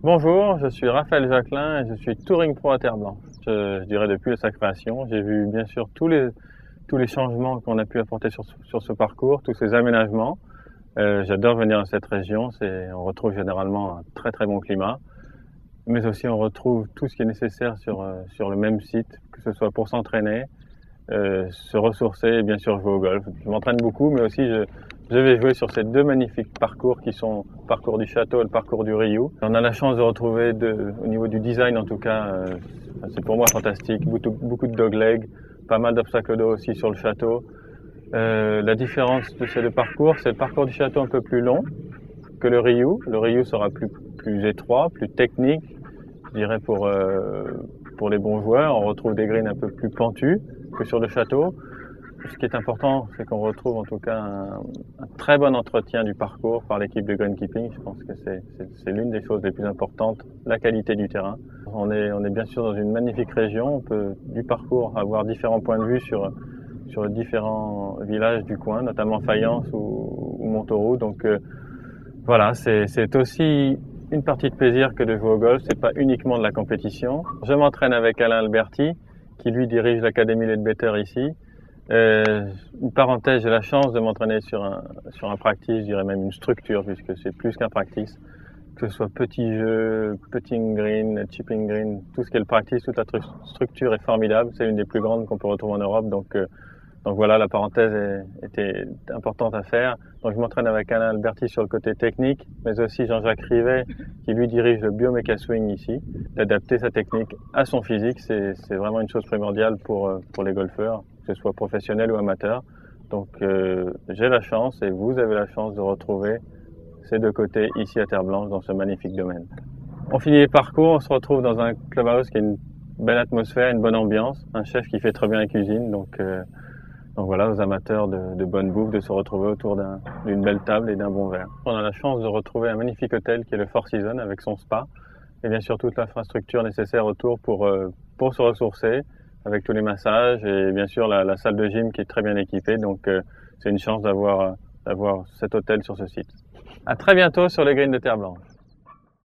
Bonjour, je suis Raphaël Jacquelin et je suis Touring Pro à Terre Blanche. Je dirais depuis sa création, j'ai vu bien sûr tous les changements qu'on a pu apporter sur ce parcours, tous ces aménagements. J'adore venir à cette région, on retrouve généralement un très bon climat, mais aussi on retrouve tout ce qui est nécessaire sur le même site, que ce soit pour s'entraîner, se ressourcer et bien sûr jouer au golf. Je m'entraîne beaucoup, mais aussi je vais jouer sur ces deux magnifiques parcours qui sont le parcours du château et le parcours du Rioux. On a la chance de retrouver, au niveau du design en tout cas, c'est pour moi fantastique, beaucoup de dogleg, pas mal d'obstacles d'eau aussi sur le château. La différence de ces deux parcours, c'est le parcours du château un peu plus long que le Rioux. Le Rioux sera plus étroit, plus technique, je dirais pour les bons joueurs. On retrouve des greens un peu plus pentus que sur le château. Ce qui est important, c'est qu'on retrouve en tout cas un très bon entretien du parcours par l'équipe de greenkeeping. Je pense que c'est l'une des choses les plus importantes, la qualité du terrain. On est bien sûr dans une magnifique région. On peut du parcours avoir différents points de vue sur les différents villages du coin, notamment Fayence ou Montauroux. Donc voilà, c'est aussi une partie de plaisir que de jouer au golf. C'est pas uniquement de la compétition. Je m'entraîne avec Alain Alberti, qui lui dirige l'Académie Leadbetter ici. Une parenthèse, j'ai la chance de m'entraîner sur un practice, je dirais même une structure, puisque c'est plus qu'un practice, que ce soit petit jeu, putting green, chipping green, tout ce qui est le practice, toute la structure est formidable. C'est une des plus grandes qu'on peut retrouver en Europe, donc voilà, la parenthèse était importante à faire. Donc je m'entraîne avec Alain Alberti sur le côté technique, mais aussi Jean-Jacques Rivet qui lui dirige le Biomeca Swing ici. D'adapter sa technique à son physique, c'est vraiment une chose primordiale pour les golfeurs, que ce soit professionnel ou amateur. Donc j'ai la chance et vous avez la chance de retrouver ces deux côtés ici à Terre Blanche dans ce magnifique domaine. On finit les parcours, on se retrouve dans un clubhouse qui a une belle atmosphère, une bonne ambiance, un chef qui fait très bien la cuisine. Donc voilà, aux amateurs de bonne bouffe, de se retrouver autour d'une belle table et d'un bon verre. On a la chance de retrouver un magnifique hôtel qui est le Four Seasons avec son spa et bien sûr toute l'infrastructure nécessaire autour pour se ressourcer avec tous les massages et bien sûr la salle de gym qui est très bien équipée. Donc c'est une chance d'avoir cet hôtel sur ce site. À très bientôt sur les greens de Terre Blanche.